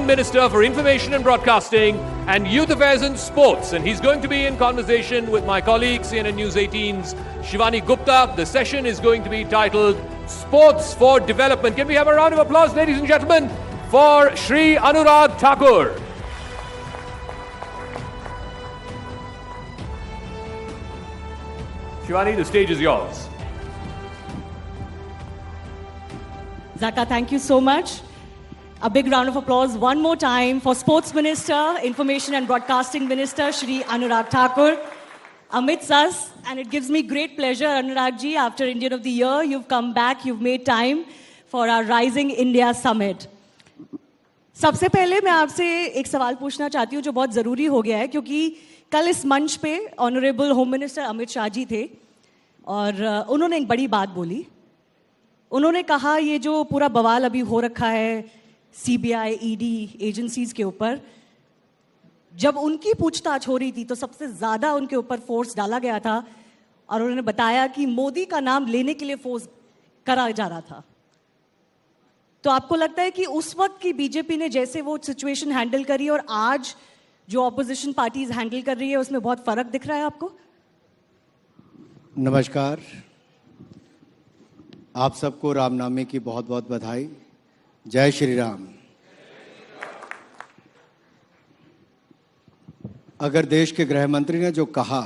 Union Minister for Information and Broadcasting and Youth Affairs and Sports. And he's going to be in conversation with my colleague, CNN News 18's Shivani Gupta. The session is going to be titled Sports for Development. Can we have a round of applause, ladies and gentlemen, for Shri Anurag Thakur. Shivani, the stage is yours. Zaka, thank you so much. A big round of applause one more time for Sports Minister, Information and Broadcasting Minister, Shri Anurag Thakur, amidst us. And it gives me great pleasure, Anurag ji, after Indian of the Year, you've come back, you've made time for our Rising India Summit. सबसे पहले मैं आपसे एक सवाल पूछना चाहती हूँ जो बहुत ज़रूरी हो गया है क्योंकि कल इस मंच पे honourable home minister Amit Shah ji थे और उन्होंने एक बड़ी बात बोली. उन्होंने कहा ये जो पूरा बवाल अभी हो रखा है सीबीआई, ईडी एजेंसीज के ऊपर, जब उनकी पूछताछ हो रही थी तो सबसे ज़्यादा उनके ऊपर फोर्स डाला गया था और उन्होंने बताया कि मोदी का नाम लेने के लिए फोर्स करा जा रहा था. तो आपको लगता है कि उस वक्त की बीजेपी ने जैसे वो सिचुएशन हैंडल करी और आज जो ऑपोजिशन पार्टीज हैंडल कर रही है उसमें बहुत फर्क दिख रहा है आपको? नमस्कार, आप सबको रामनवमी की बहुत बहुत बधाई. जय श्री राम. अगर देश के गृह मंत्री ने जो कहा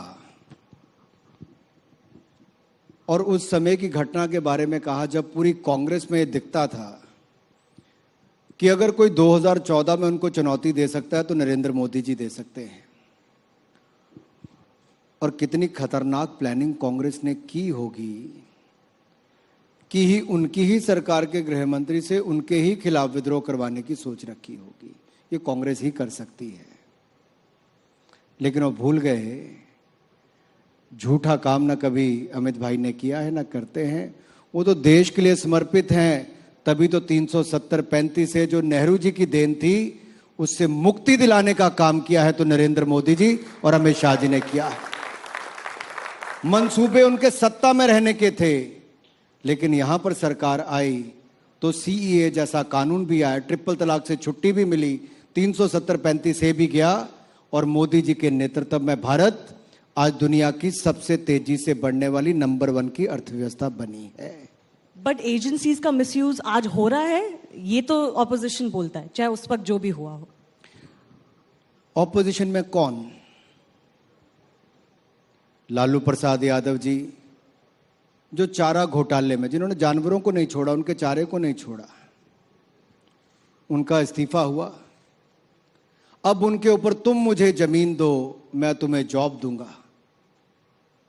और उस समय की घटना के बारे में कहा जब पूरी कांग्रेस में दिखता था कि अगर कोई 2014 में उनको चुनौती दे सकता है तो नरेंद्र मोदी जी दे सकते हैं, और कितनी खतरनाक प्लानिंग कांग्रेस ने की होगी कि ही उनकी ही सरकार के गृह मंत्री से उनके ही खिलाफ विद्रोह करवाने की सोच रखी होगी. ये कांग्रेस ही कर सकती है. लेकिन वो भूल गए, झूठा काम ना कभी अमित भाई ने किया है ना करते हैं. वो तो देश के लिए समर्पित हैं. तभी तो 370-35 से जो नेहरू जी की देन थी उससे मुक्ति दिलाने का काम किया है तो नरेंद्र मोदी जी और अमित शाह जी ने किया है. मंसूबे उनके सत्ता में रहने के थे, लेकिन यहां पर सरकार आई तो सीईए जैसा कानून भी आया, ट्रिपल तलाक से छुट्टी भी मिली, 370-35 से भी गया और मोदी जी के नेतृत्व में भारत आज दुनिया की सबसे तेजी से बढ़ने वाली नंबर 1 की अर्थव्यवस्था बनी है. बट एजेंसीज का मिसयूज आज हो रहा है, ये तो ऑपोजिशन बोलता है, चाहे उस वक्त जो भी हुआ हो. ऑपोजिशन में कौन? लालू प्रसाद यादव जी जो चारा घोटाले में, जिन्होंने जानवरों को नहीं छोड़ा, उनके चारे को नहीं छोड़ा, उनका इस्तीफा हुआ. अब उनके ऊपर तुम मुझे जमीन दो मैं तुम्हें जॉब दूंगा,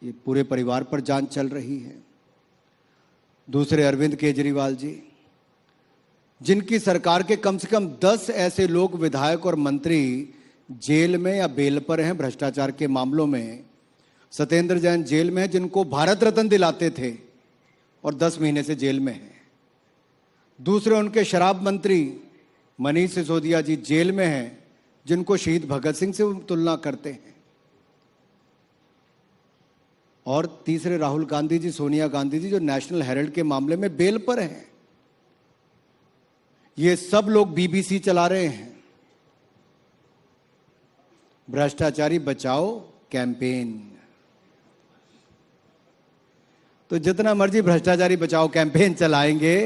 ये पूरे परिवार पर जान चल रही है. दूसरे अरविंद केजरीवाल जी, जिनकी सरकार के कम से कम 10 ऐसे लोग विधायक और मंत्री जेल में या बेल पर हैं भ्रष्टाचार के मामलों में. सत्येंद्र जैन जेल में है, जिनको भारत रत्न दिलाते थे और 10 महीने से जेल में है. दूसरे उनके शराब मंत्री मनीष सिसोदिया जी जेल में हैं, जिनको शहीद भगत सिंह से तुलना करते हैं. और तीसरे राहुल गांधी जी, सोनिया गांधी जी जो नेशनल हेराल्ड के मामले में बेल पर हैं. ये सब लोग बीबीसी चला रहे हैं. भ्रष्टाचारी बचाओ कैंपेन. तो जितना मर्जी भ्रष्टाचारी बचाओ कैंपेन चलाएंगे,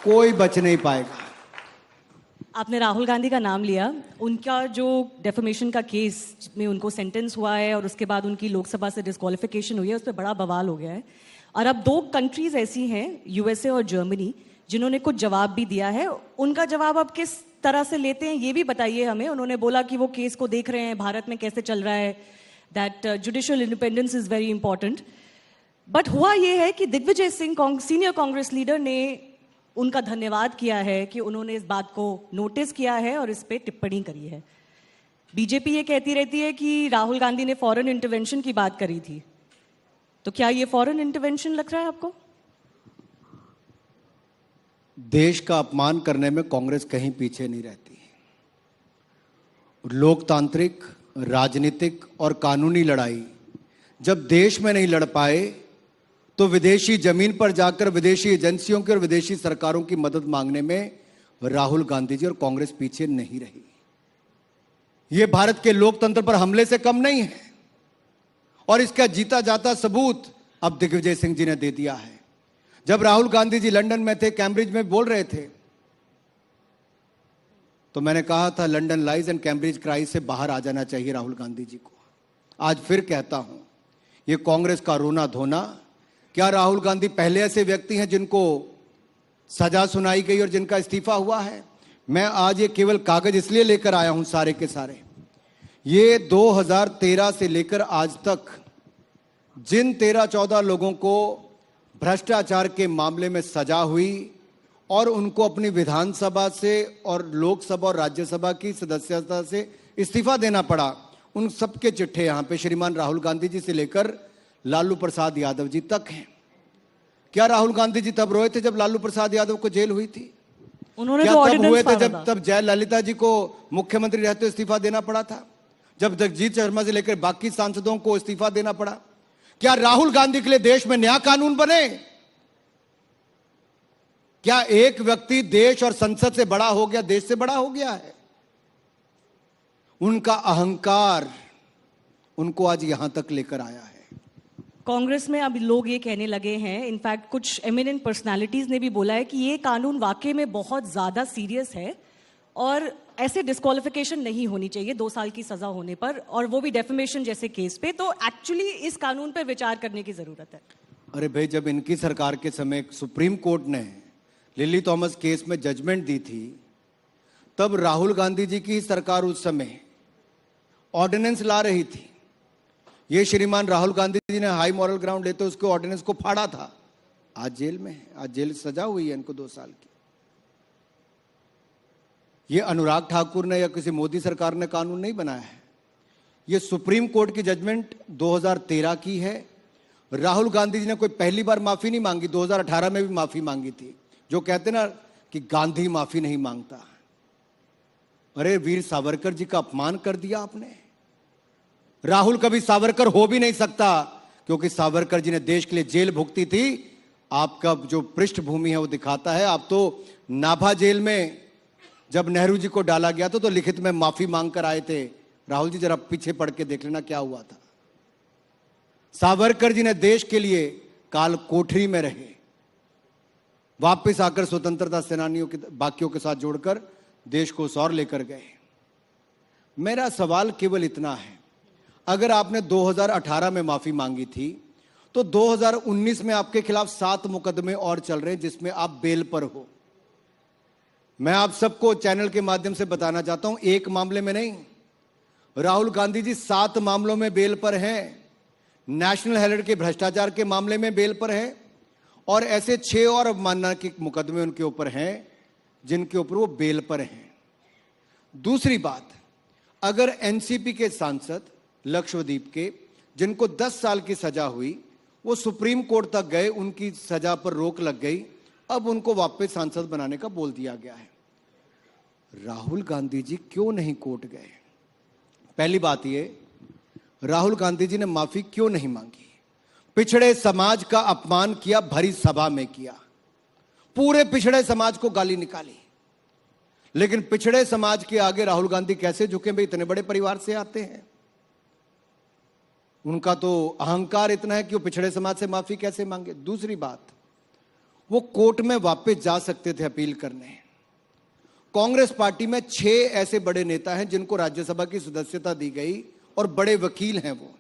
कोई बच नहीं पाएगा. आपने राहुल गांधी का नाम लिया. उनका जो डेफेमेशन का केस में उनको सेंटेंस हुआ है और उसके बाद उनकी लोकसभा से डिस्क्वालिफिकेशन हुई है, उस पर बड़ा बवाल हो गया है. और अब 2 कंट्रीज ऐसी हैं, यूएसए और जर्मनी, जिन्होंने कुछ जवाब भी दिया है. उनका जवाब अब किस तरह से लेते हैं ये भी बताइए हमें. उन्होंने बोला कि वो केस को देख रहे हैं, भारत में कैसे चल रहा है, that judicial independence is very important. But हुआ ये है कि दिग्विजय सिंह, सीनियर कांग्रेस लीडर, ने उनका धन्यवाद किया है कि उन्होंने इस बात को नोटिस किया है और इस पे टिप्पणी करी है. बीजेपी ये कहती रहती है कि राहुल गांधी ने फॉरेन इंटरवेंशन की बात करी थी, तो क्या ये फॉरेन इंटरवेंशन लग रहा है आपको? देश का अपमान करने में कांग्रेस कहीं पीछे नहीं रहती. लोकतांत्रिक, राजनीतिक और कानूनी लड़ाई जब देश में नहीं लड़ पाए तो विदेशी जमीन पर जाकर विदेशी एजेंसियों की और विदेशी सरकारों की मदद मांगने में राहुल गांधी जी और कांग्रेस पीछे नहीं रही। यह भारत के लोकतंत्र पर हमले से कम नहीं है और इसका जीता जाता सबूत अब दिग्विजय सिंह जी ने दे दिया है। जब राहुल गांधी जी लंदन में थे, कैम्ब्रिज में बोल रहे थे, तो मैंने कहा था London lies and Cambridge cries से बाहर आ जाना चाहिए राहुल गांधी जी को। आज फिर कहता हूं, यह कांग्रेस का रोना धोना, क्या राहुल गांधी पहले ऐसे व्यक्ति हैं जिनको सजा सुनाई गई और जिनका इस्तीफा हुआ है? मैं आज ये केवल कागज इसलिए लेकर आया हूं सारे के सारे, ये 2013 से लेकर आज तक जिन 13-14 लोगों को भ्रष्टाचार के मामले में सजा हुई और उनको अपनी विधानसभा से और लोकसभा और राज्यसभा की सदस्यता से इस्तीफा देना पड़ा, उन सबके चिट्ठे यहां पे श्रीमान राहुल गांधी जी से लेकर लालू प्रसाद यादव जी तक हैं। क्या राहुल गांधी जी तब रोए थे जब लालू प्रसाद यादव को जेल हुई थी? उन्होंने क्या तो तब ऑर्डिनेंस हुए थे फाड़ा जब था। तब जयललिता जी को मुख्यमंत्री रहते इस्तीफा देना पड़ा था? जब जगजीत शर्मा से लेकर बाकी सांसदों को इस्तीफा देना पड़ा? क्या राहुल गांधी के लिए देश में नया कानून बने? क्या एक व्यक्ति देश और संसद से बड़ा हो गया, देश से बड़ा हो गया है? उनका अहंकार उनको आज यहां तक लेकर आया है। कांग्रेस में अब लोग ये कहने लगे हैं, इनफैक्ट कुछ एमिनेंट पर्सनालिटीज ने भी बोला है कि ये कानून वाकई में बहुत ज्यादा सीरियस है और ऐसे डिस्क्वालिफिकेशन नहीं होनी चाहिए 2 साल की सजा होने पर, और वो भी डेफेमेशन जैसे केस पे। तो एक्चुअली इस कानून पर विचार करने की जरूरत है। अरे भाई, जब इनकी सरकार के समय सुप्रीम कोर्ट ने लिली थॉमस केस में जजमेंट दी थी, तब राहुल गांधी जी की सरकार उस समय ऑर्डिनेंस ला रही थी। ये श्रीमान राहुल गांधी जी ने हाई मॉरल ग्राउंड लेते उसके ऑर्डिनेंस को फाड़ा था। आज जेल में है, आज जेल सजा हुई है इनको 2 साल की। ये अनुराग ठाकुर ने या किसी मोदी सरकार ने कानून नहीं बनाया है, ये सुप्रीम कोर्ट की जजमेंट 2013 की है। राहुल गांधी जी ने कोई पहली बार माफी नहीं मांगी, 2018 में भी माफी मांगी थी। जो कहते ना कि गांधी माफी नहीं मांगता, अरे वीर सावरकर जी का अपमान कर दिया आपने। राहुल कभी सावरकर हो भी नहीं सकता, क्योंकि सावरकर जी ने देश के लिए जेल भुगती थी। आपका जो पृष्ठभूमि है वो दिखाता है। आप तो नाभा जेल में जब नेहरू जी को डाला गया तो लिखित में माफी मांग कर आए थे। राहुल जी जरा पीछे पढ़ के देख लेना क्या हुआ था। सावरकर जी ने देश के लिए काल कोठरी में रहे, वापस आकर स्वतंत्रता सेनानियों के बाकियों के साथ जोड़कर देश को उस ओर लेकर गए। मेरा सवाल केवल इतना है, अगर आपने 2018 में माफी मांगी थी तो 2019 में आपके खिलाफ 7 मुकदमे और चल रहे हैं जिसमें आप बेल पर हो। मैं आप सबको चैनल के माध्यम से बताना चाहता हूं, एक मामले में नहीं, राहुल गांधी जी 7 मामलों में बेल पर हैं। नेशनल हेराल्ड के भ्रष्टाचार के मामले में बेल पर है और ऐसे 6 और अवमानना के मुकदमे उनके ऊपर हैं जिनके ऊपर वो बेल पर हैं। दूसरी बात, अगर एनसीपी के सांसद लक्षद्वीप के जिनको 10 साल की सजा हुई, वो सुप्रीम कोर्ट तक गए, उनकी सजा पर रोक लग गई, अब उनको वापस सांसद बनाने का बोल दिया गया है। राहुल गांधी जी क्यों नहीं कोर्ट गए? पहली बात ये, राहुल गांधी जी ने माफी क्यों नहीं मांगी? पिछड़े समाज का अपमान किया, भरी सभा में किया, पूरे पिछड़े समाज को गाली निकाली। लेकिन पिछड़े समाज के आगे राहुल गांधी कैसे झुके? भाई इतने बड़े परिवार से आते हैं, उनका तो अहंकार इतना है कि वो पिछड़े समाज से माफी कैसे मांगे? दूसरी बात, वो कोर्ट में वापस जा सकते थे अपील करने। कांग्रेस पार्टी में 6 ऐसे बड़े नेता हैं जिनको राज्यसभा की सदस्यता दी गई और बड़े वकील हैं वो।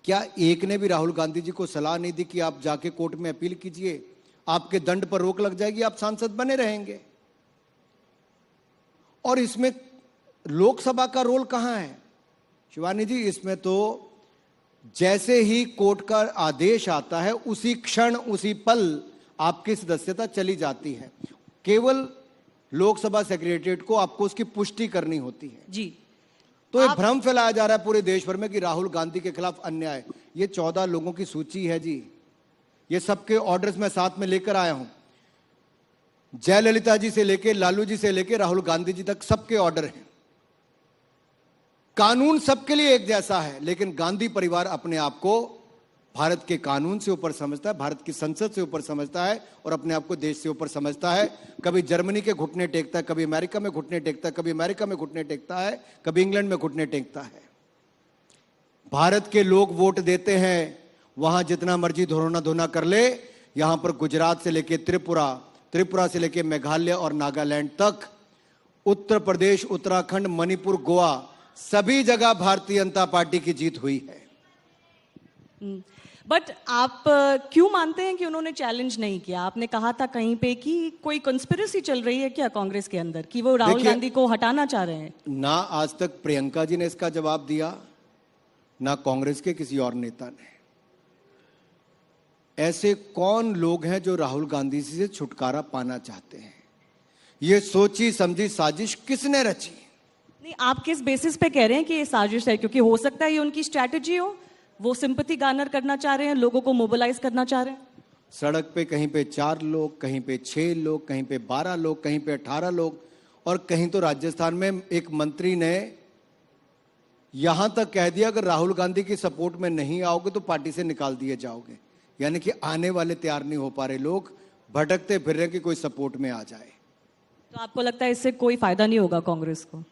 क्या एक ने भी राहुल गांधी जी को सलाह नहीं दी कि आप जाके कोर्ट में अपील कीजिए, आपके दंड पर रोक लग जाएगी, आप सांसद बने रहेंगे? और इसमें लोकसभा का रोल कहां है शिवानी जी? इसमें तो जैसे ही कोर्ट का आदेश आता है उसी क्षण उसी पल आपकी सदस्यता चली जाती है। केवल लोकसभा सेक्रेटरीट को आपको उसकी पुष्टि करनी होती है जी। तो एक भ्रम फैलाया जा रहा है पूरे देश भर में कि राहुल गांधी के खिलाफ अन्याय। ये 14 लोगों की सूची है जी, ये सबके ऑर्डर्स मैं साथ में लेकर आया हूं। जयललिता जी से लेके लालू जी से लेके राहुल गांधी जी तक सबके ऑर्डर हैं। कानून सबके लिए एक जैसा है, लेकिन गांधी परिवार अपने आप को भारत के कानून से ऊपर समझता है, भारत की संसद से ऊपर समझता है और अपने आप को देश से ऊपर समझता है। कभी जर्मनी के घुटने टेकता है, कभी अमेरिका में घुटने टेकता है, कभी अमेरिका में घुटने टेकता है, कभी इंग्लैंड में घुटने टेकता है। भारत के लोग वोट देते हैं, वहां जितना मर्जी धोना धोना कर ले, यहां पर गुजरात से लेके त्रिपुरा, त्रिपुरा से लेके मेघालय और नागालैंड तक, उत्तर प्रदेश, उत्तराखंड, मणिपुर, गोवा, सभी जगह भारतीय जनता पार्टी की जीत हुई है। बट आप क्यों मानते हैं कि उन्होंने चैलेंज नहीं किया? आपने कहा था कहीं पे कि कोई कंस्पिरेसी चल रही है क्या कांग्रेस के अंदर, कि वो राहुल गांधी को हटाना चाह रहे हैं? ना आज तक प्रियंका जी ने इसका जवाब दिया, ना कांग्रेस के किसी और नेता ने। ऐसे कौन लोग हैं जो राहुल गांधी से छुटकारा पाना चाहते हैं? ये सोची समझी साजिश किसने रची? नहीं, आप किस बेसिस पे कह रहे हैं कि ये साजिश है? क्योंकि हो सकता है ये उनकी स्ट्रैटेजी हो, वो सिंपैथी गार्नर करना चाह रहे हैं, लोगों को मोबिलाइज करना चाह रहे हैं। सड़क पे कहीं पे 4 लोग, कहीं पे 6 लोग, कहीं पे 12 लोग, कहीं पे 18 लोग, और कहीं तो राजस्थान में एक मंत्री ने यहां तक कह दिया अगर राहुल गांधी की सपोर्ट में नहीं आओगे तो पार्टी से निकाल दिए जाओगे। यानी कि आने वाले तैयार नहीं हो पा रहे लोग, भटकते फिर रहे कि कोई सपोर्ट में आ जाए। तो आपको लगता है इससे कोई फायदा नहीं होगा कांग्रेस को?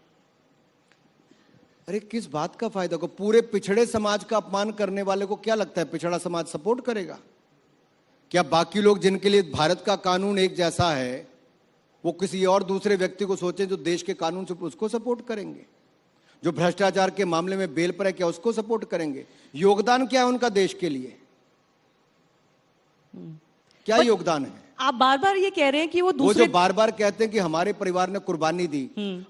अरे किस बात का फायदा को? पूरे पिछड़े समाज का अपमान करने वाले को क्या लगता है पिछड़ा समाज सपोर्ट करेगा? क्या बाकी लोग जिनके लिए भारत का कानून एक जैसा है, वो किसी और दूसरे व्यक्ति को सोचें जो देश के कानून से, उसको सपोर्ट करेंगे? जो भ्रष्टाचार के मामले में बेल पर है, क्या उसको सपोर्ट करेंगे? योगदान क्या है उनका देश के लिए? क्या योगदान है? आप बार बार ये कह रहे हैं कि वो जो बार बार कहते हैं कि हमारे परिवार ने कुर्बानी दी।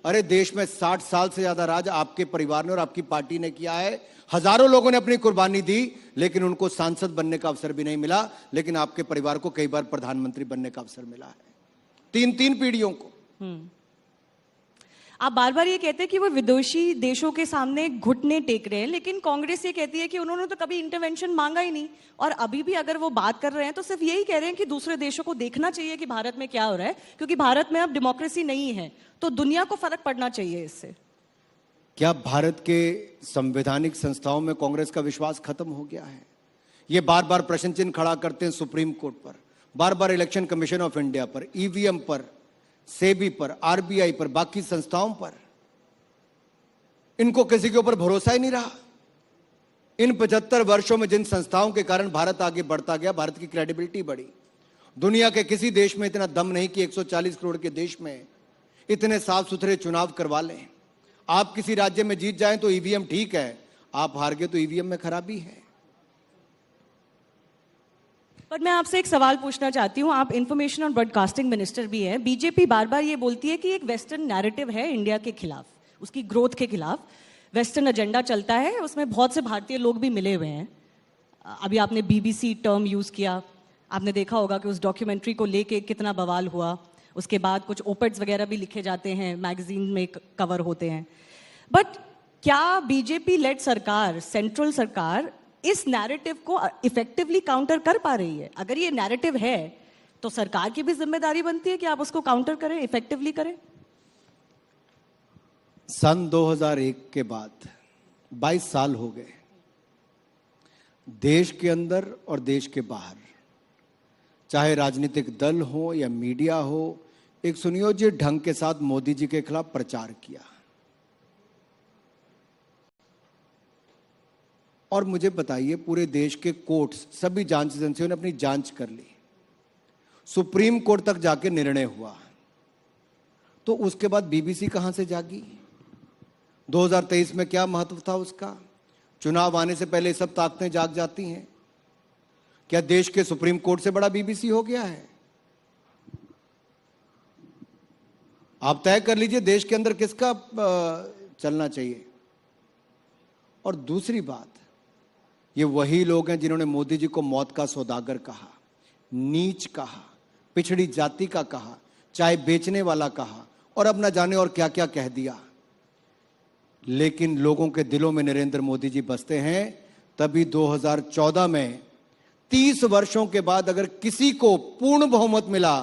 अरे देश में 60 साल से ज्यादा राज आपके परिवार ने और आपकी पार्टी ने किया है। हजारों लोगों ने अपनी कुर्बानी दी, लेकिन उनको सांसद बनने का अवसर भी नहीं मिला। लेकिन आपके परिवार को कई बार प्रधानमंत्री बनने का अवसर मिला है, 3 पीढ़ियों को। आप बार बार ये कहते हैं कि वो विदेशी देशों के सामने घुटने टेक रहे हैं, लेकिन कांग्रेस ये कहती है कि उन्होंने तो कभी इंटरवेंशन मांगा ही नहीं, और अभी भी अगर वो बात कर रहे हैं तो सिर्फ यही कह रहे हैं कि दूसरे देशों को देखना चाहिए कि भारत में क्या हो रहा है, क्योंकि भारत में अब डेमोक्रेसी नहीं है, तो दुनिया को फर्क पड़ना चाहिए इससे। क्या भारत के संवैधानिक संस्थाओं में कांग्रेस का विश्वास खत्म हो गया है? ये बार बार प्रश्न चिन्ह खड़ा करते हैं सुप्रीम कोर्ट पर, बार बार इलेक्शन कमीशन ऑफ इंडिया पर, ईवीएम पर, सेबी पर, आरबीआई पर, बाकी संस्थाओं पर। इनको किसी के ऊपर भरोसा ही नहीं रहा। इन 75 वर्षों में जिन संस्थाओं के कारण भारत आगे बढ़ता गया, भारत की क्रेडिबिलिटी बढ़ी। दुनिया के किसी देश में इतना दम नहीं कि 140 करोड़ के देश में इतने साफ सुथरे चुनाव करवा लें। आप किसी राज्य में जीत जाएं तो ईवीएम ठीक है, आप हार गए तो ईवीएम में खराबी है। पर मैं आपसे एक सवाल पूछना चाहती हूँ, आप इंफॉर्मेशन और ब्रॉडकास्टिंग मिनिस्टर भी हैं। बीजेपी बार बार ये बोलती है कि एक वेस्टर्न नैरेटिव है इंडिया के खिलाफ, उसकी ग्रोथ के खिलाफ वेस्टर्न एजेंडा चलता है, उसमें बहुत से भारतीय लोग भी मिले हुए हैं। अभी आपने बीबीसी टर्म यूज़ किया, आपने देखा होगा कि उस डॉक्यूमेंट्री को लेके कितना बवाल हुआ। उसके बाद कुछ ओपेड्स वगैरह भी लिखे जाते हैं, मैगजीन में कवर होते हैं। बट क्या बीजेपी लेड सरकार, सेंट्रल सरकार, इस नैरेटिव को इफेक्टिवली काउंटर कर पा रही है? अगर ये नैरेटिव है तो सरकार की भी जिम्मेदारी बनती है कि आप उसको काउंटर करें, इफेक्टिवली करें। सन 2001 के बाद 22 साल हो गए। देश के अंदर और देश के बाहर, चाहे राजनीतिक दल हो या मीडिया हो, एक सुनियोजित ढंग के साथ मोदी जी के खिलाफ प्रचार किया। और मुझे बताइए, पूरे देश के कोर्ट्स, सभी जांच एजेंसियों ने अपनी जांच कर ली, सुप्रीम कोर्ट तक जाके निर्णय हुआ, तो उसके बाद बीबीसी कहां से जागी? 2023 में क्या महत्व था उसका? चुनाव आने से पहले सब ताकतें जाग जाती हैं। क्या देश के सुप्रीम कोर्ट से बड़ा बीबीसी हो गया है? आप तय कर लीजिए देश के अंदर किसका चलना चाहिए। और दूसरी बात, ये वही लोग हैं जिन्होंने मोदी जी को मौत का सौदागर कहा, नीच कहा, पिछड़ी जाति का कहा, चाय बेचने वाला कहा, और अब न जाने और क्या क्या कह दिया। लेकिन लोगों के दिलों में नरेंद्र मोदी जी बसते हैं। तभी 2014 में 30 वर्षों के बाद अगर किसी को पूर्ण बहुमत मिला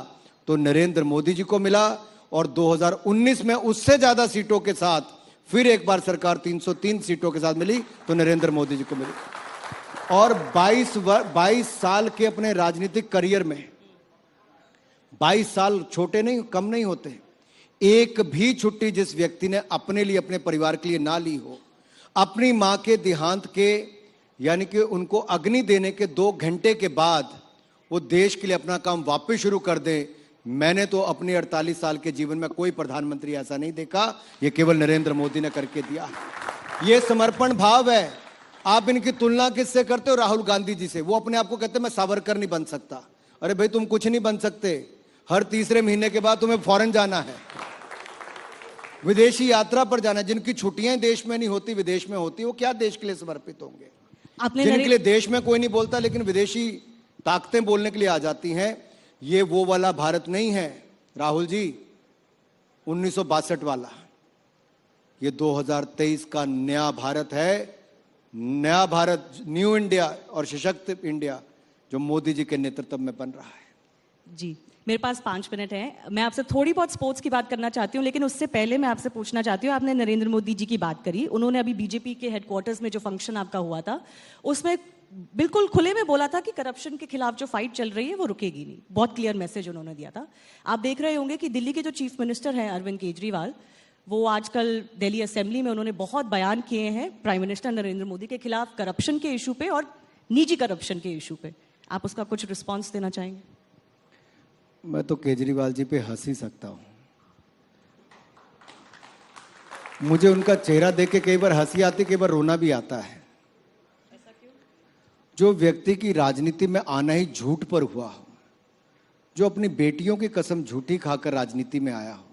तो नरेंद्र मोदी जी को मिला, और 2019 में उससे ज्यादा सीटों के साथ फिर एक बार सरकार 303 सीटों के साथ मिली तो नरेंद्र मोदी जी को मिली। और 22 साल के अपने राजनीतिक करियर में, 22 साल छोटे नहीं, कम नहीं होते, एक भी छुट्टी जिस व्यक्ति ने अपने लिए, अपने परिवार के लिए ना ली हो, अपनी मां के देहांत के यानी कि उनको अग्नि देने के 2 घंटे के बाद वो देश के लिए अपना काम वापस शुरू कर दे, मैंने तो अपने 48 साल के जीवन में कोई प्रधानमंत्री ऐसा नहीं देखा। ये केवल नरेंद्र मोदी ने करके दिया। ये समर्पण भाव है। आप इनकी तुलना किससे करते हो? राहुल गांधी जी से। वो अपने आप को कहते हैं मैं सावरकर नहीं बन सकता। अरे भाई तुम कुछ नहीं बन सकते। हर तीसरे महीने के बाद तुम्हें फॉरेन जाना है, विदेशी यात्रा पर जाना है। जिनकी छुट्टियां देश में नहीं होती, विदेश में होती, वो क्या देश के लिए समर्पित होंगे? जिनके लिए देश में कोई नहीं बोलता लेकिन विदेशी ताकतें बोलने के लिए आ जाती हैं। ये वो वाला भारत नहीं है राहुल जी, 1962 वाला। ये 2023 का नया भारत है। नया भारत, न्यू इंडिया और सशक्त इंडिया जो मोदी जी के नेतृत्व में बन रहा है। जी, मेरे पास 5 मिनट है। मैं आपसे थोड़ी बहुत स्पोर्ट्स की बात करना चाहती हूँ, लेकिन उससे पहले मैं आपसे पूछना चाहती हूँ, आपने नरेंद्र मोदी जी की बात करी। उन्होंने अभी बीजेपी के हेडक्वार्टर्स में जो फंक्शन आपका हुआ था, उसमें बिल्कुल खुले में बोला था कि करप्शन के खिलाफ जो फाइट चल रही है वो रुकेगी नहीं। बहुत क्लियर मैसेज उन्होंने दिया था। आप देख रहे होंगे कि दिल्ली के जो चीफ मिनिस्टर हैं अरविंद केजरीवाल, वो आजकल दिल्ली असेंबली में उन्होंने बहुत बयान किए हैं प्राइम मिनिस्टर नरेंद्र मोदी के खिलाफ करप्शन के इशू पे और निजी करप्शन के इशू पे। आप उसका कुछ रिस्पॉन्स देना चाहेंगे? मैं तो केजरीवाल जी पे हंस ही सकता हूं। मुझे उनका चेहरा देख के कई बार हंसी आती, कई बार रोना भी आता है। ऐसा क्यों? जो व्यक्ति की राजनीति में आना ही झूठ पर हुआ हो, जो अपनी बेटियों की कसम झूठी खाकर राजनीति में आया हो,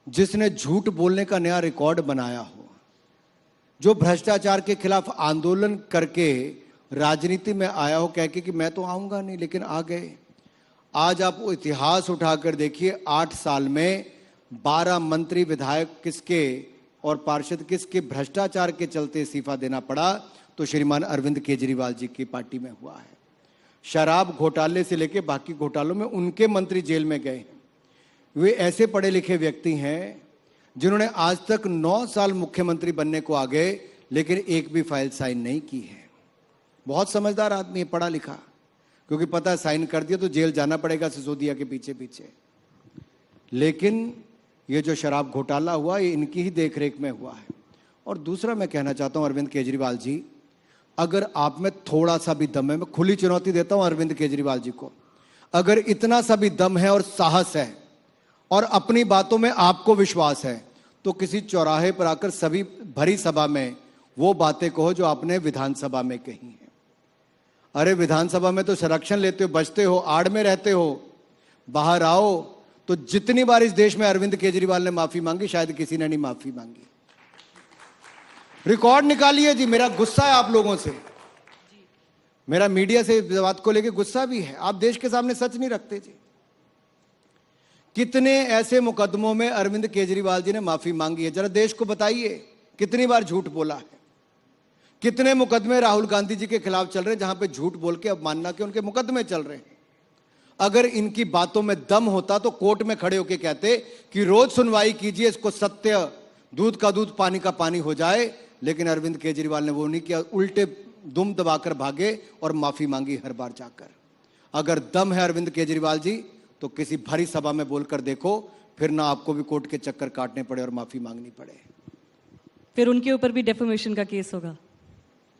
जिसने झूठ बोलने का नया रिकॉर्ड बनाया हो, जो भ्रष्टाचार के खिलाफ आंदोलन करके राजनीति में आया हो, कह के कि मैं तो आऊंगा नहीं, लेकिन आ गए। आज आप वो इतिहास उठाकर देखिए, 8 साल में 12 मंत्री विधायक किसके और पार्षद किसके भ्रष्टाचार के चलते इस्तीफा देना पड़ा, तो श्रीमान अरविंद केजरीवाल जी की पार्टी में हुआ है। शराब घोटाले से लेकर बाकी घोटालों में उनके मंत्री जेल में गए हैं। वे ऐसे पढ़े लिखे व्यक्ति हैं जिन्होंने आज तक 9 साल मुख्यमंत्री बनने को आ गए, लेकिन एक भी फाइल साइन नहीं की है। बहुत समझदार आदमी है, पढ़ा लिखा, क्योंकि पता है साइन कर दिया तो जेल जाना पड़ेगा सिसोदिया के पीछे पीछे। लेकिन ये जो शराब घोटाला हुआ, ये इनकी ही देखरेख में हुआ है। और दूसरा मैं कहना चाहता हूं अरविंद केजरीवाल जी, अगर आप में थोड़ा सा भी दम है, मैं खुली चुनौती देता हूं अरविंद केजरीवाल जी को, अगर इतना सा भी दम है और साहस है और अपनी बातों में आपको विश्वास है, तो किसी चौराहे पर आकर सभी भरी सभा में वो बातें कहो जो आपने विधानसभा में कही हैं। अरे विधानसभा में तो संरक्षण लेते हो, बचते हो, आड़ में रहते हो, बाहर आओ। तो जितनी बार इस देश में अरविंद केजरीवाल ने माफी मांगी, शायद किसी ने नहीं माफी मांगी। रिकॉर्ड निकालिए जी। मेरा गुस्सा है आप लोगों से, मेरा मीडिया से बात को लेकर गुस्सा भी है। आप देश के सामने सच नहीं रखते जी। कितने ऐसे मुकदमों में अरविंद केजरीवाल जी ने माफी मांगी है, जरा देश को बताइए। कितनी बार झूठ बोला है? कितने मुकदमे राहुल गांधी जी के खिलाफ चल रहे हैं जहां पे झूठ बोल के अवमानना के उनके मुकदमे चल रहे हैं। अगर इनकी बातों में दम होता तो कोर्ट में खड़े होकर कहते कि रोज सुनवाई कीजिए, इसको सत्य, दूध का दूध पानी का पानी हो जाए। लेकिन अरविंद केजरीवाल ने वो नहीं किया, उल्टे दुम दबाकर भागे और माफी मांगी हर बार जाकर। अगर दम है अरविंद केजरीवाल जी तो किसी भरी सभा में बोलकर देखो, फिर ना आपको भी कोर्ट के चक्कर काटने पड़े और माफी मांगनी पड़े। फिर उनके ऊपर भी डेफेमेशन का केस होगा।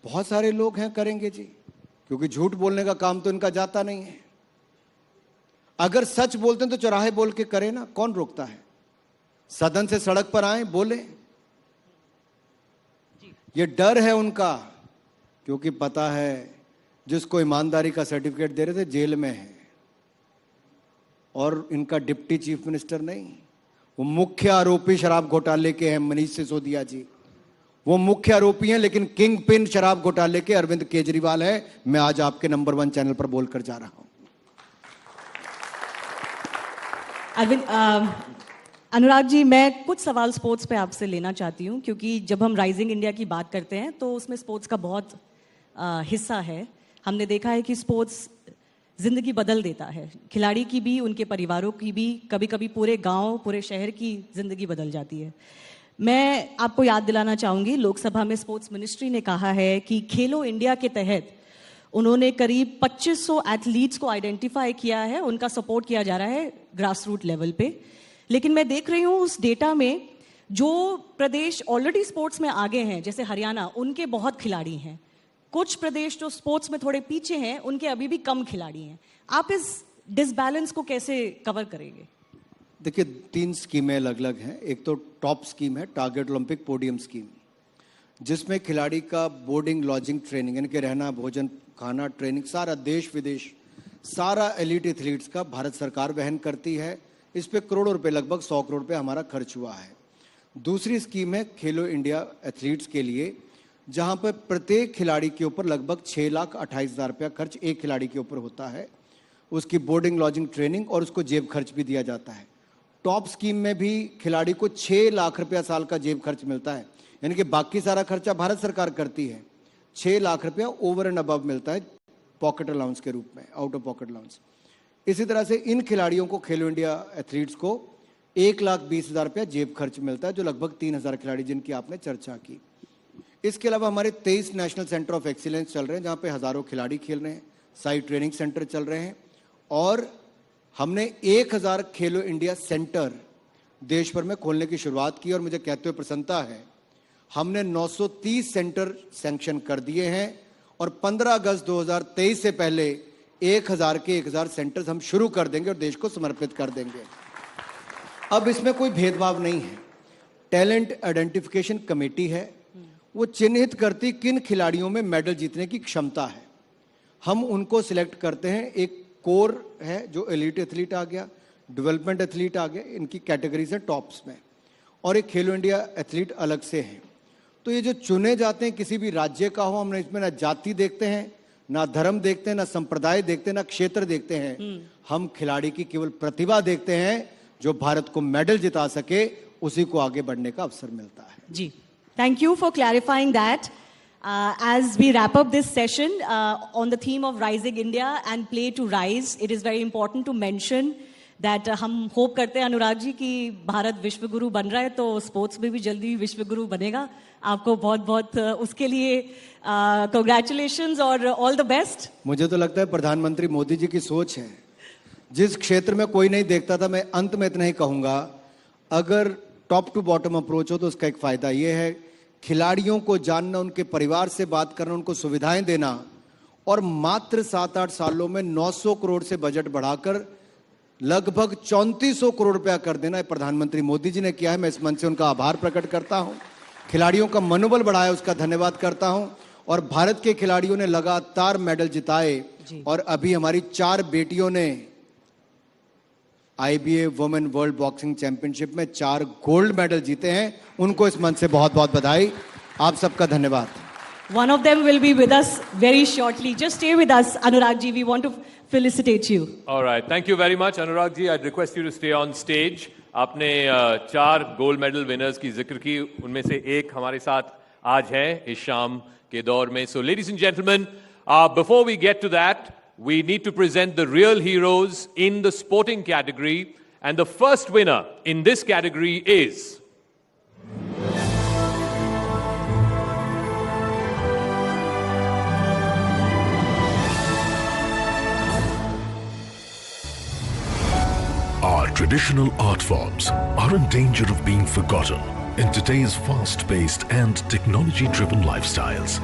बहुत सारे लोग हैं करेंगे जी, क्योंकि झूठ बोलने का काम तो इनका जाता नहीं है। अगर सच बोलते हैं तो चौराहे बोल के करें ना, कौन रोकता है? सदन से सड़क पर आए, बोले। ये डर है उनका, क्योंकि पता है जिसको ईमानदारी का सर्टिफिकेट दे रहे थे जेल में है, और इनका डिप्टी चीफ मिनिस्टर नहीं, वो मुख्य आरोपी शराब घोटाले के हैं मनीष सिसोदिया जी। वो मुख्य आरोपी हैं, लेकिन किंग पिन शराब घोटाले के अरविंद केजरीवाल है। मैं आज आपके नंबर 1 चैनल पर बोलकर जा रहा हूं। अरविंद, अनुराग जी, मैं कुछ सवाल स्पोर्ट्स पे आपसे लेना चाहती हूँ, क्योंकि जब हम राइजिंग इंडिया की बात करते हैं तो उसमें स्पोर्ट्स का बहुत हिस्सा है। हमने देखा है कि स्पोर्ट्स जिंदगी बदल देता है, खिलाड़ी की भी, उनके परिवारों की भी, कभी कभी पूरे गांव, पूरे शहर की जिंदगी बदल जाती है। मैं आपको याद दिलाना चाहूंगी, लोकसभा में स्पोर्ट्स मिनिस्ट्री ने कहा है कि खेलो इंडिया के तहत उन्होंने करीब 2500 एथलीट्स को आइडेंटिफाई किया है, उनका सपोर्ट किया जा रहा है ग्रास रूट लेवल पे। लेकिन मैं देख रही हूँ उस डेटा में जो प्रदेश ऑलरेडी स्पोर्ट्स में आगे हैं, जैसे हरियाणा, उनके बहुत खिलाड़ी हैं। कुछ प्रदेश जो स्पोर्ट्स में थोड़े पीछे हैं, उनके अभी भी कम खिलाड़ी हैं। आप इस डिसबैलेंस को कैसे कवर करेंगे? देखिए, 3 स्कीमें अलग अलग हैं। एक तो टॉप स्कीम है, टारगेट ओलंपिक पोडियम स्कीम, जिसमें खिलाड़ी का बोर्डिंग, लॉजिंग, ट्रेनिंग, यानी कि रहना, भोजन, खाना, ट्रेनिंग, सारा देश विदेश, सारा एलीट एथलीट्स का भारत सरकार वहन करती है। इस पे करोड़ों रुपए, लगभग 100 करोड़ रुपए हमारा खर्च हुआ है। दूसरी स्कीम है खेलो इंडिया एथलीट्स के लिए, जहां पर प्रत्येक खिलाड़ी के ऊपर लगभग 6,28,000 रुपया खर्च एक खिलाड़ी के ऊपर होता है। उसकी बोर्डिंग, लॉजिंग, ट्रेनिंग और उसको जेब खर्च भी दिया जाता है। टॉप स्कीम में भी खिलाड़ी को 6 लाख रुपया साल का जेब खर्च मिलता है, यानी कि बाकी सारा खर्चा भारत सरकार करती है। 6 लाख रुपया ओवर एंड अबव मिलता है पॉकेट अलाउंस के रूप में, आउट ऑफ पॉकेट अलाउंस। इसी तरह से इन खिलाड़ियों को, खेलो इंडिया एथलीट्स को 1,20,000 रुपया जेब खर्च मिलता है, जो लगभग 3,000 खिलाड़ी जिनकी आपने चर्चा की। इसके अलावा हमारे 23 नेशनल सेंटर ऑफ एक्सीलेंस चल रहे हैं, जहाँ पे हज़ारों खिलाड़ी खेल रहे हैं। साइड ट्रेनिंग सेंटर चल रहे हैं और हमने 1,000 खेलो इंडिया सेंटर देश भर में खोलने की शुरुआत की। और मुझे कहते हुए प्रसन्नता है, हमने 930 सेंटर सैंक्शन कर दिए हैं और 15 अगस्त 2023 से पहले 1,000 के 1,000 सेंटर्स हम शुरू कर देंगे और देश को समर्पित कर देंगे। अब इसमें कोई भेदभाव नहीं है। टैलेंट आइडेंटिफिकेशन कमेटी है, वो चिन्हित करती किन खिलाड़ियों में मेडल जीतने की क्षमता है। हम उनको सिलेक्ट करते हैं। एक कोर है जो एलीट एथलीट आ गया, डेवलपमेंट एथलीट आ गया, इनकी कैटेगरीज है टॉप्स में, और एक खेलो इंडिया एथलीट अलग से हैं। तो ये जो चुने जाते हैं, किसी भी राज्य का हो, हमने इसमें ना जाति देखते हैं, ना धर्म देखते हैं, ना संप्रदाय देखते हैं, ना क्षेत्र देखते हैं। हम खिलाड़ी की केवल प्रतिभा देखते हैं, जो भारत को मेडल जिता सके, उसी को आगे बढ़ने का अवसर मिलता है। जी, thank you for clarifying that. As we wrap up this session on the theme of Rising India and Play to Rise, it is very important to mention that हम होप करते हैं अनुराग जी कि भारत विश्व गुरु बन रहा है, तो स्पोर्ट्स में भी जल्दी विश्व गुरु बनेगा। आपको बहुत बहुत उसके लिए कांग्रेचुलेशंस और ऑल द बेस्ट। मुझे तो लगता है प्रधानमंत्री मोदी जी की सोच है, जिस क्षेत्र में कोई नहीं देखता था, मैं अंत में इतना ही कहूंगा, अगर टॉप टू बॉटम अप्रोच हो तो उसका एक फायदा ये है, खिलाड़ियों को जानना, उनके परिवार से बात करना, उनको सुविधाएं देना, और मात्र 7-8 सालों में 900 करोड़ से बजट बढ़ाकर लगभग 3400 करोड़ रुपया कर देना प्रधानमंत्री मोदी जी ने किया है। मैं इस मंच से उनका आभार प्रकट करता हूं। खिलाड़ियों का मनोबल बढ़ाया, उसका धन्यवाद करता हूं। और भारत के खिलाड़ियों ने लगातार मेडल जिताए और अभी हमारी 4 बेटियों ने IBA women world boxing championship में 4 गोल्ड मेडल जीते हैं। उनको इस मंच से बहुत बहुत बधाई। आप सबका धन्यवाद। One of them will be with us very shortly. Just stay with us, Anurag ji. We want to felicitate you. All right, thank you very much, Anurag ji. I'd request you to stay on stage. आपने 4 gold medal winners की जिक्र की, उनमें से एक हमारे साथ आज है इस शाम के दौर में. So, ladies and gentlemen, before we get to that, we need to present the real heroes in the sporting category, and the first winner in this category is Our traditional art forms are in danger of being forgotten in today's fast-paced and technology-driven lifestyles.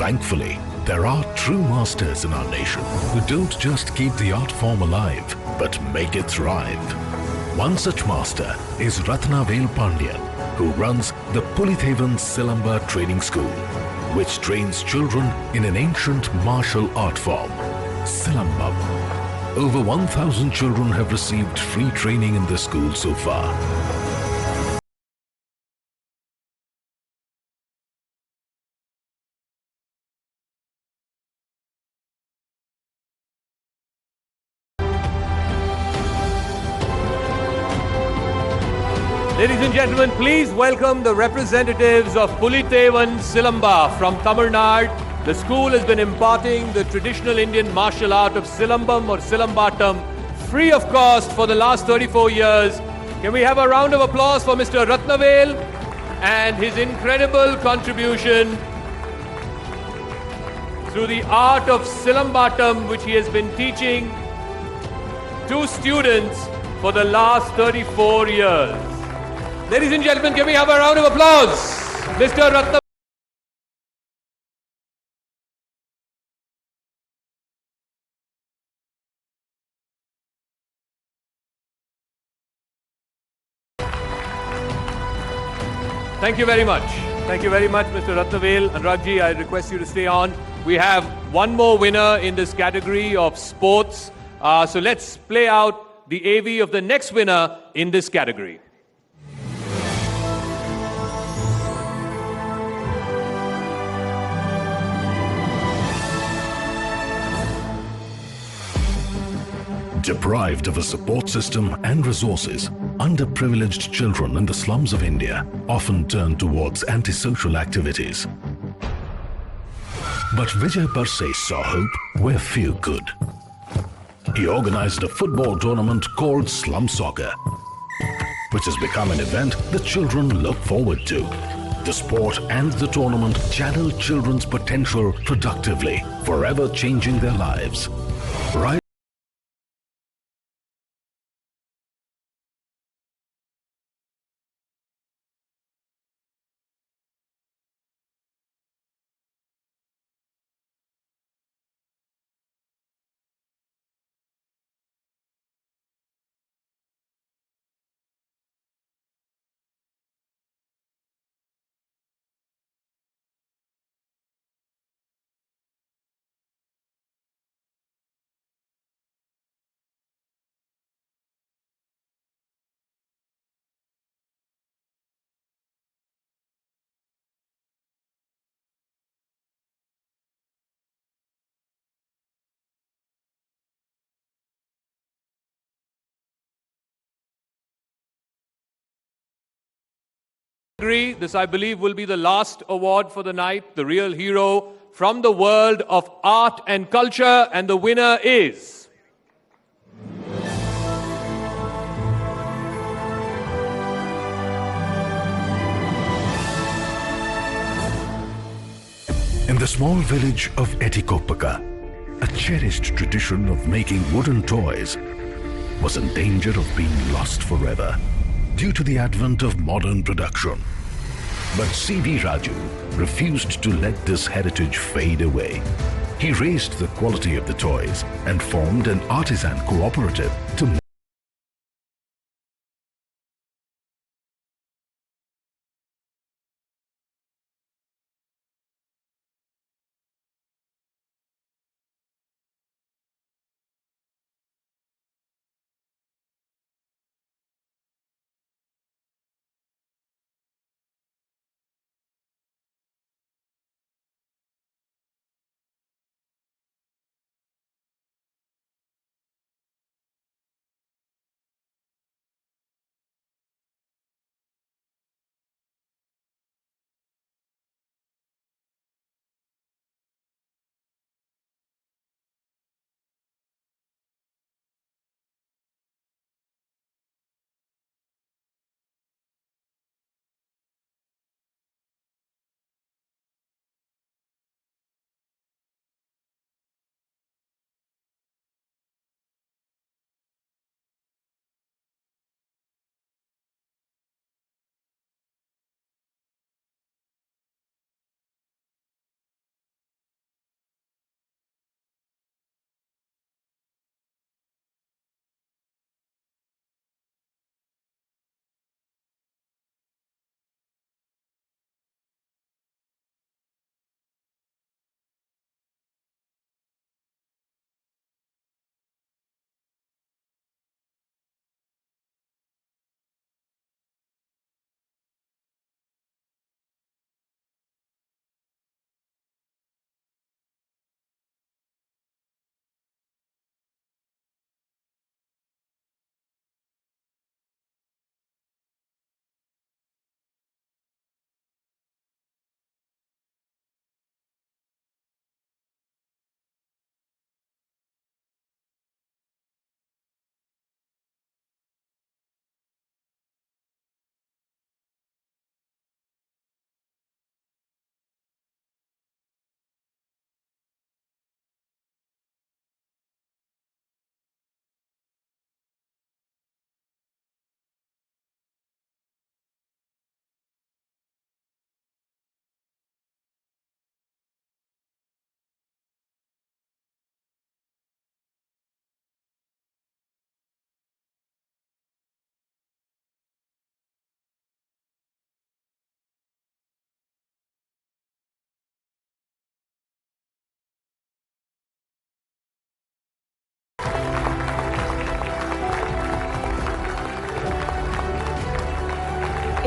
Thankfully, there are true masters in our nation who don't just keep the art form alive, but make it thrive. One such master is Ratnavel Pandyan, who runs the Pulithavan Silamba Training School, which trains children in an ancient martial art form, Silambam. Over 1,000 children have received free training in the school so far. Ladies and gentlemen, please welcome the representatives of Pulithavan Silamba from Tamil Nadu. The school has been imparting the traditional Indian martial art of Silambam or Silambatam free of cost for the last 34 years. Can we have a round of applause for Mr. Ratnavel? and his incredible contribution through the art of Silambatam, which he has been teaching to students for the last 34 years. Ladies and gentlemen, can we have a round of applause? Mr. Ratna. Thank you very much. Thank you very much, Mr. Ratnavel. Anuragji, I request you to stay on. We have one more winner in this category of sports. So let's play out the AV of the next winner in this category. Deprived of a support system and resources, underprivileged children in the slums of India often turn towards antisocial activities. But Vijay Barse saw hope where few could. He organized a football tournament called Slum Soccer, which has become an event the children look forward to. The sport and the tournament channel children's potential productively, forever changing their lives. Right. This, I believe, will be the last award for the night, the real hero from the world of art and culture, and the winner is... In the small village of Etikopaka, a cherished tradition of making wooden toys was in danger of being lost forever due to the advent of modern production. But C.V. Raju refused to let this heritage fade away. He raised the quality of the toys and formed an artisan cooperative to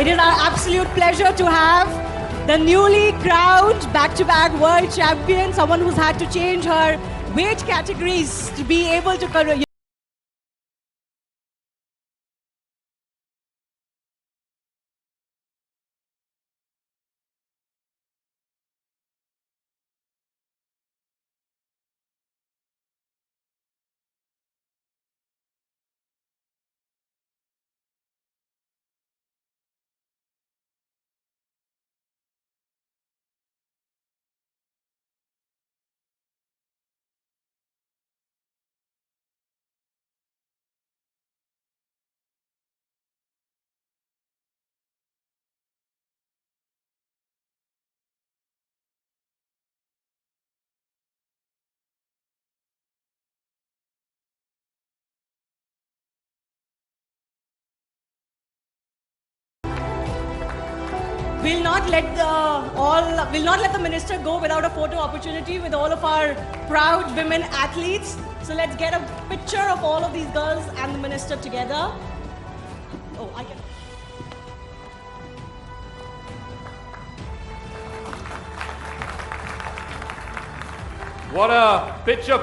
It is our absolute pleasure to have the newly crowned back-to-back world champion, someone who's had to change her weight categories to be able to. We'll not let the minister go without a photo opportunity with all of our proud women athletes. So let's get a picture of all of these girls and the minister together. Oh, I can. What a picture.